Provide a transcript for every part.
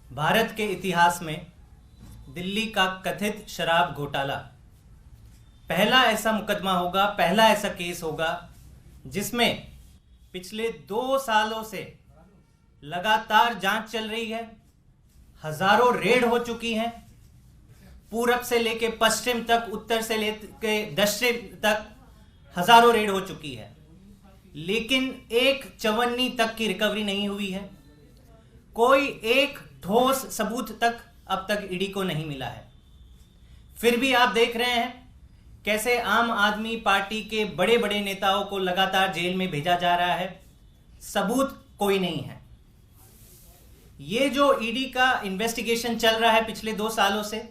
भारत के इतिहास में दिल्ली का कथित शराब घोटाला पहला ऐसा मुकदमा होगा, पहला ऐसा केस होगा जिसमें पिछले 2 सालों से लगातार जांच चल रही है। हजारों रेड हो चुकी हैं, पूरब से लेके पश्चिम तक, उत्तर से लेके दक्षिण तक हजारों रेड हो चुकी है, लेकिन एक चवन्नी तक की रिकवरी नहीं हुई है। कोई एक ठोस सबूत तक अब तक ईडी को नहीं मिला है। फिर भी आप देख रहे हैं कैसे आम आदमी पार्टी के बड़े बड़े नेताओं को लगातार जेल में भेजा जा रहा है, सबूत कोई नहीं है। ये जो ईडी का इन्वेस्टिगेशन चल रहा है पिछले 2 सालों से,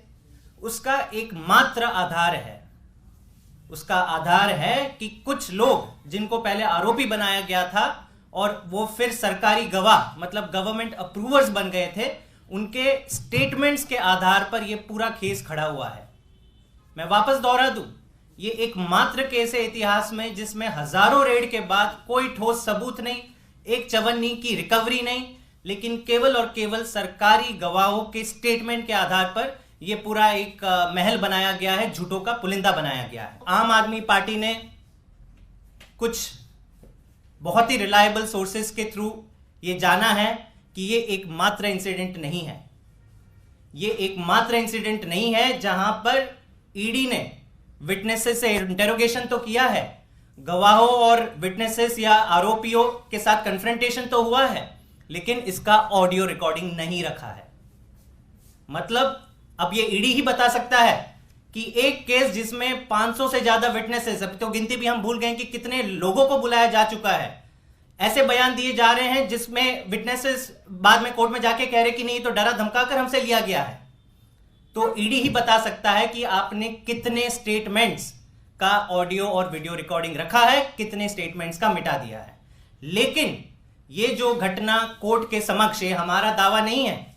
उसका एकमात्र आधार है। उसका आधार है कि कुछ लोग जिनको पहले आरोपी बनाया गया था और वो फिर सरकारी गवाह मतलब गवर्नमेंट अप्रूवर्स बन गए थे, उनके स्टेटमेंट्स के आधार पर यह पूरा केस खड़ा हुआ है। मैं वापस दोहरा दूं, ये एकमात्र केस है इतिहास में जिसमें हजारों रेड के बाद कोई ठोस सबूत नहीं, एक चवन्नी की रिकवरी नहीं, लेकिन केवल और केवल सरकारी गवाहों के स्टेटमेंट के आधार पर यह पूरा एक महल बनाया गया है, झूठों का पुलिंदा बनाया गया है। आम आदमी पार्टी ने कुछ बहुत ही रिलायबल सोर्सेस के थ्रू ये जाना है कि ये एकमात्र इंसिडेंट नहीं है। ये एकमात्र इंसिडेंट नहीं है जहां पर ईडी ने विटनेसेस से इंटेरोगेशन तो किया है, गवाहों और विटनेसेस या आरोपियों के साथ कन्फ्रंटेशन तो हुआ है, लेकिन इसका ऑडियो रिकॉर्डिंग नहीं रखा है। मतलब अब ये ईडी ही बता सकता है कि एक केस जिसमें 500 से ज्यादा विटनेसेस, अब तो गिनती भी हम भूल गए कि कितने लोगों को बुलाया जा चुका है, ऐसे बयान दिए जा रहे हैं जिसमें विटनेसेस बाद में कोर्ट में जाके कह रहे कि नहीं तो डरा धमकाकर हमसे लिया गया है। तो ईडी ही बता सकता है कि आपने कितने स्टेटमेंट्स का ऑडियो और वीडियो रिकॉर्डिंग रखा है, कितने स्टेटमेंट्स का मिटा दिया है। लेकिन ये जो घटना कोर्ट के समक्ष, ये हमारा दावा नहीं है,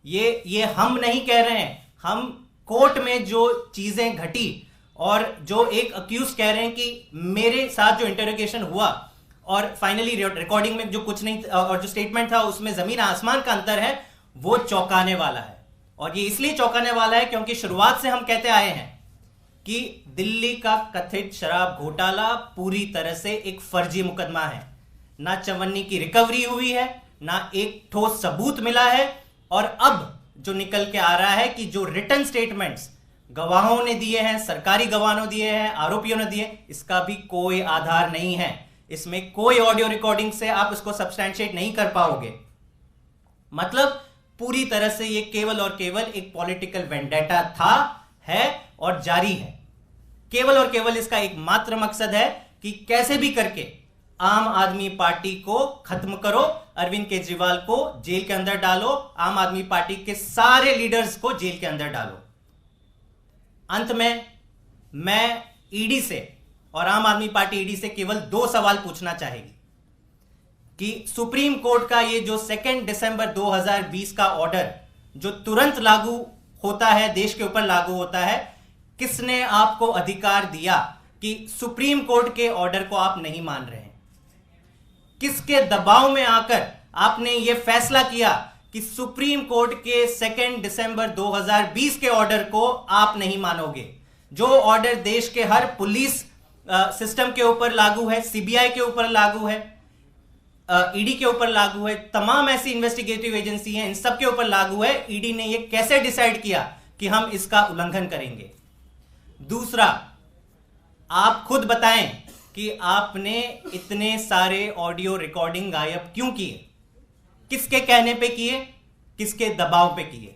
ये हम नहीं कह रहे हैं, हम कोर्ट में जो चीजें घटी और जो एक अक्यूज कह रहे हैं कि मेरे साथ जो इंटरोगेशन हुआ और फाइनली रिकॉर्डिंग में जो कुछ नहीं और जो स्टेटमेंट था उसमें जमीन आसमान का अंतर है, वो चौंकाने वाला है। और ये इसलिए चौंकाने वाला है क्योंकि शुरुआत से हम कहते आए हैं कि दिल्ली का कथित शराब घोटाला पूरी तरह से एक फर्जी मुकदमा है। ना चवन्नी की रिकवरी हुई है, ना एक ठोस सबूत मिला है, और अब जो निकल के आ रहा है कि जो रिटन स्टेटमेंट्स गवाहों ने दिए हैं, सरकारी गवाहों ने दिए हैं, आरोपियों ने दिए, इसका भी कोई आधार नहीं है। इसमें कोई ऑडियो रिकॉर्डिंग से आप इसको सब्सटैंशिएट नहीं कर पाओगे। मतलब पूरी तरह से ये केवल और केवल एक पॉलिटिकल वेंडेटा था, है और जारी है। केवल और केवल इसका एकमात्र मकसद है कि कैसे भी करके आम आदमी पार्टी को खत्म करो, अरविंद केजरीवाल को जेल के अंदर डालो, आम आदमी पार्टी के सारे लीडर्स को जेल के अंदर डालो। अंत में मैं ईडी से और आम आदमी पार्टी ईडी से केवल 2 सवाल पूछना चाहेगी कि सुप्रीम कोर्ट का ये जो 2 दिसंबर 2020 का ऑर्डर जो तुरंत लागू होता है, देश के ऊपर लागू होता है, किसने आपको अधिकार दिया कि सुप्रीम कोर्ट के ऑर्डर को आप नहीं मान रहे हैं? किसके दबाव में आकर आपने यह फैसला किया कि सुप्रीम कोर्ट के 2 दिसंबर 2020 के ऑर्डर को आप नहीं मानोगे? जो ऑर्डर देश के हर पुलिस सिस्टम के ऊपर लागू है, सीबीआई के ऊपर लागू है, ईडी के ऊपर लागू है, तमाम ऐसी इन्वेस्टिगेटिव एजेंसी हैं, इन सब के ऊपर लागू है। ईडी ने यह कैसे डिसाइड किया कि हम इसका उल्लंघन करेंगे? दूसरा, आप खुद बताएं कि आपने इतने सारे ऑडियो रिकॉर्डिंग गायब क्यों किए? किसके कहने पे किए? किसके दबाव पे किए?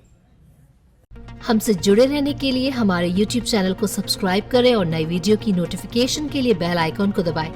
हमसे जुड़े रहने के लिए हमारे YouTube चैनल को सब्सक्राइब करें और नई वीडियो की नोटिफिकेशन के लिए बेल आइकॉन को दबाएं।